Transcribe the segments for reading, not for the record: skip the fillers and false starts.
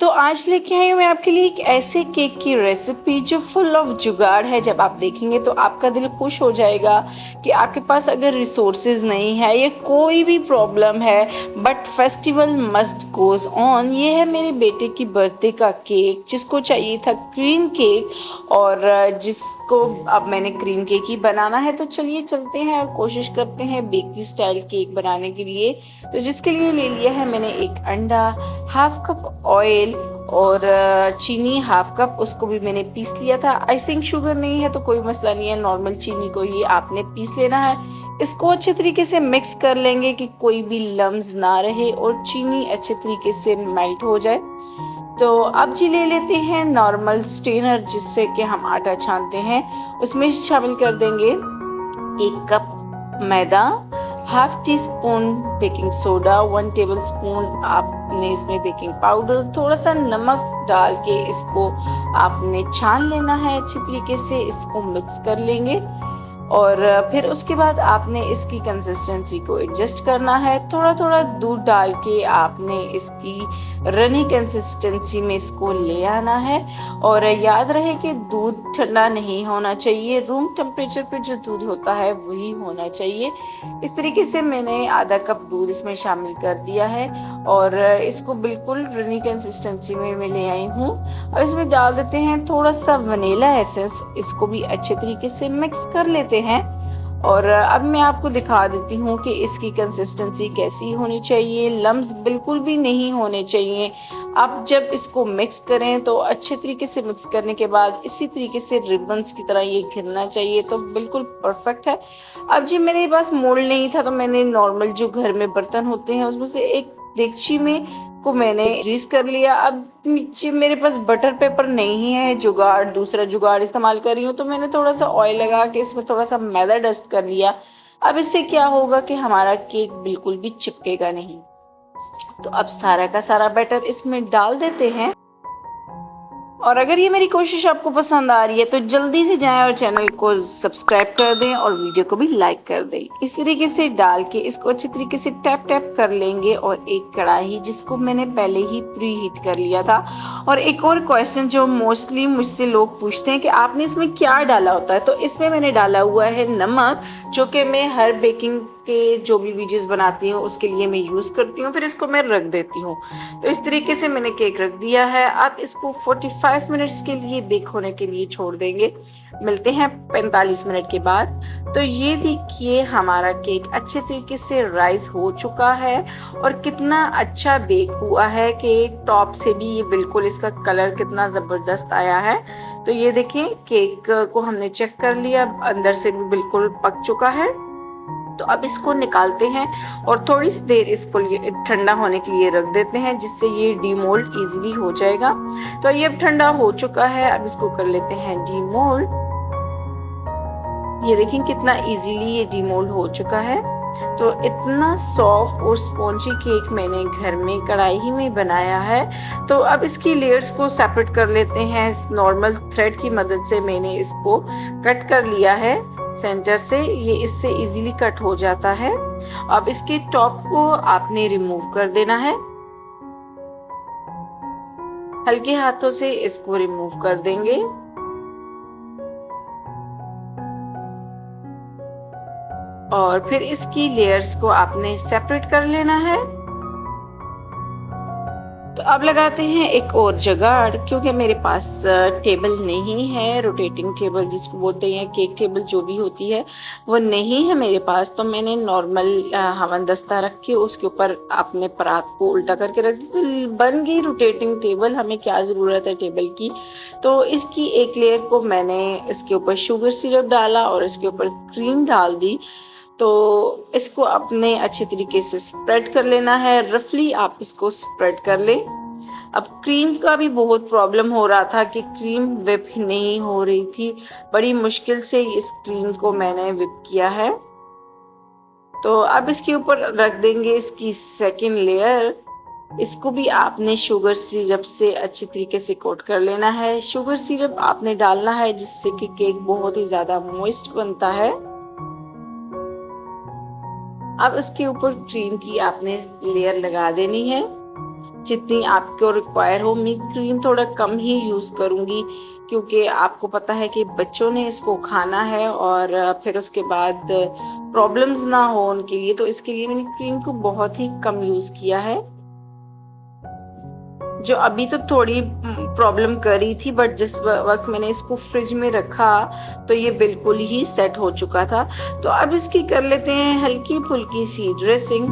तो आज लेके आई हूँ मैं आपके लिए एक ऐसे केक की रेसिपी जो फुल ऑफ जुगाड़ है। जब आप देखेंगे तो आपका दिल खुश हो जाएगा कि आपके पास अगर रिसोर्सेज नहीं है या कोई भी प्रॉब्लम है, but festival must goes on. ये है मेरे बेटे की बर्थडे का केक, जिसको चाहिए था क्रीम केक और जिसको अब मैंने क्रीम केक ही बनाना है। तो चलिए चलते हैं और कोशिश करते हैं बेकरी स्टाइल केक बनाने के लिए। तो जिसके लिए ले लिया है मैंने एक अंडा, हाफ कप ऑयल और चीनी हाफ कप, उसको भी मैंने पीस लिया था। आइसिंग शुगर नहीं है तो कोई मसला नहीं है, नॉर्मल चीनी को ही आपने पीस लेना है। इसको अच्छे तरीके से मिक्स कर लेंगे कि कोई भी लम्स ना रहे और चीनी अच्छे तरीके से मेल्ट हो जाए। तो अब जी ले लेते हैं नॉर्मल स्ट्रेनर, जिससे कि हम आटा छानते हैं। उसमें शामिल कर देंगे 1 कप मैदा, half teaspoon baking soda, 1 tablespoon आपने इसमें बेकिंग पाउडर, थोड़ा सा नमक डाल के इसको आपने छान लेना है। अच्छी तरीके से इसको मिक्स कर लेंगे और फिर उसके बाद आपने इसकी कंसिस्टेंसी को एडजस्ट करना है। थोड़ा थोड़ा दूध डाल के आपने इसकी रनी कंसिस्टेंसी में इसको ले आना है। और याद रहे कि दूध ठंडा नहीं होना चाहिए, रूम टेम्परेचर पे जो दूध होता है वही होना चाहिए। इस तरीके से मैंने आधा कप दूध इसमें शामिल कर दिया है और इसको बिल्कुल रनी कंसिस्टेंसी में मैं ले आई हूँ। अब इसमें डाल देते हैं थोड़ा सा वनीला एसेंस, इसको भी अच्छे तरीके से मिक्स कर लेते हैं। और अब मैं आपको दिखा देती हूँ कि इसकी कंसिस्टेंसी कैसी होनी चाहिए। लम्स बिल्कुल भी नहीं होने चाहिए। आप जब इसको मिक्स करें तो अच्छे तरीके से मिक्स करने के बाद इसी तरीके से रिबन्स की तरह ये घिरना चाहिए, तो बिल्कुल परफेक्ट है। अब जी मेरे पास मोल्ड नहीं था तो मैंने नॉर्मल जो घर में बर्तन होते हैं उसमें से एक देगची में को मैंने ग्रीस कर लिया। अब नीचे मेरे पास बटर पेपर नहीं है, जुगाड़ दूसरा जुगाड़ इस्तेमाल कर रही हूँ, तो मैंने थोड़ा सा ऑयल लगा के इसमें थोड़ा सा मैदा डस्ट कर लिया। अब इससे क्या होगा कि हमारा केक बिल्कुल भी चिपकेगा नहीं। तो अब सारा का सारा बैटर इसमें डाल देते हैं। और अगर ये मेरी कोशिश आपको पसंद आ रही है तो जल्दी से जाएं और चैनल को सब्सक्राइब कर दें और वीडियो को भी लाइक कर दें। इस तरीके से डाल के इसको अच्छे तरीके से टैप टैप कर लेंगे। और एक कढ़ाई जिसको मैंने पहले ही प्री हीट कर लिया था। और एक और क्वेश्चन जो मोस्टली मुझसे लोग पूछते हैं कि आपने इसमें क्या डाला होता है, तो इसमें मैंने डाला हुआ है नमक, जो कि मैं हर बेकिंग के जो भी वीडियोस बनाती हूँ उसके लिए मैं यूज़ करती हूँ। फिर इसको मैं रख देती हूँ। तो इस तरीके से मैंने केक रख दिया है। अब इसको 45 मिनट्स के लिए बेक होने के लिए छोड़ देंगे। मिलते हैं 45 मिनट के बाद। तो ये देखिए हमारा केक अच्छे तरीके से राइज हो चुका है और कितना अच्छा बेक हुआ है कि टॉप से भी ये बिल्कुल इसका कलर कितना ज़बरदस्त आया है। तो ये देखिए केक को हमने चेक कर लिया, अंदर से भी बिल्कुल पक चुका है। तो अब इसको निकालते हैं और थोड़ी सी देर इसको ठंडा होने के लिए रख देते हैं, जिससे ये डीमोल्ड इजीली हो जाएगा। तो ये अब ठंडा हो चुका है, अब इसको कर लेते हैं डीमोल्ड। ये देखें कितना इजीली ये डीमोल्ड हो चुका है। तो इतना सॉफ्ट और स्पॉन्जी केक मैंने घर में कढ़ाई ही में बनाया है। तो अब इसकी लेयर्स को सेपरेट कर लेते हैं। नॉर्मल थ्रेड की मदद से मैंने इसको कट कर लिया है सेंटर से, ये इससे इजीली कट हो जाता है। अब इसके टॉप को आपने रिमूव कर देना है, हल्के हाथों से इसको रिमूव कर देंगे। और फिर इसकी लेयर्स को आपने सेपरेट कर लेना है। तो अब लगाते हैं एक और जुगाड़, क्योंकि मेरे पास टेबल नहीं है, रोटेटिंग टेबल जिसको बोलते हैं, केक टेबल जो भी होती है वो नहीं है मेरे पास। तो मैंने नॉर्मल हवन दस्ता रख के उसके ऊपर अपने परात को उल्टा करके रख दी, तो बन गई रोटेटिंग टेबल। हमें क्या ज़रूरत है टेबल की। तो इसकी एक लेयर को मैंने इसके ऊपर शुगर सिरप डाला और इसके ऊपर क्रीम डाल दी। तो इसको अपने अच्छे तरीके से स्प्रेड कर लेना है, रफली आप इसको स्प्रेड कर लें। अब क्रीम का भी बहुत प्रॉब्लम हो रहा था कि क्रीम whip नहीं हो रही थी, बड़ी मुश्किल से इस क्रीम को मैंने whip किया है। तो अब इसके ऊपर रख देंगे इसकी सेकेंड लेयर। इसको भी आपने शुगर सिरप से अच्छी तरीके से कोट कर लेना है। शुगर सिरप आपने डालना है जिससे कि केक बहुत ही ज़्यादा मॉइस्ट बनता है। अब इसके ऊपर क्रीम की आपने लेयर लगा देनी है। जितनी आपको रिक्वायर हो। मैं क्रीम थोड़ा कम ही यूज़ करूँगी क्योंकि आपको पता है कि बच्चों ने इसको खाना है और फिर उसके बाद प्रॉब्लम्स ना हो उनके लिए, तो इसके लिए मैंने क्रीम को बहुत ही कम यूज़ किया है। जो अभी तो थोड़ी प्रॉब्लम कर रही थी, बट जिस वक्त मैंने इसको फ्रिज में रखा तो ये बिल्कुल ही सेट हो चुका था। तो अब इसकी कर लेते हैं हल्की फुल्की सी ड्रेसिंग।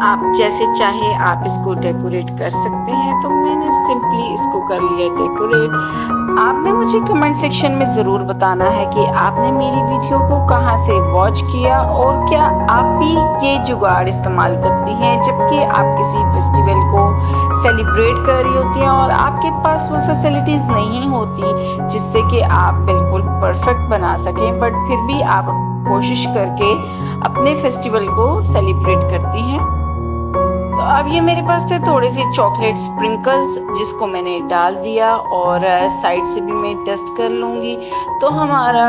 आप जैसे चाहे आप इसको डेकोरेट कर सकते हैं, तो मैंने सिंपली इसको कर लिया डेकोरेट। आपने मुझे कमेंट सेक्शन में ज़रूर बताना है कि आपने मेरी वीडियो को कहाँ से वॉच किया और क्या आप भी ये जुगाड़ इस्तेमाल करती हैं जबकि आप किसी फेस्टिवल को सेलिब्रेट कर रही होती हैं और आपके पास वो फैसिलिटीज़ नहीं होती जिससे कि आप बिल्कुल परफेक्ट बना सकें, बट फिर भी आप कोशिश करके अपने फेस्टिवल को सेलिब्रेट करती हैं। तो अब ये मेरे पास थे थोड़े से चॉकलेट स्प्रिंकल्स जिसको मैंने डाल दिया और साइड से भी मैं टेस्ट कर लूँगी। तो हमारा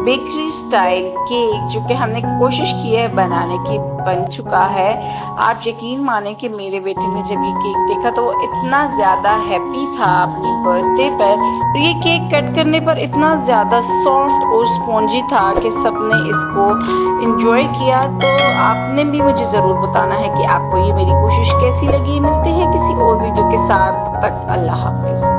बेकरी स्टाइल केक जो कि हमने कोशिश की है बनाने की बन चुका है। आप यकीन माने कि मेरे बेटे ने जब ये केक देखा तो वो इतना ज़्यादा हैप्पी था अपनी बर्थडे पर। तो ये केक कट करने पर इतना ज़्यादा सॉफ्ट और स्पॉन्जी था कि सबने इसको इंजॉय किया। तो आपने भी मुझे ज़रूर बताना है कि आपको ये मेरी कोशिश कैसी लगी। मिलते हैं किसी और वीडियो के साथ, तब तक अल्लाह हाफिज़।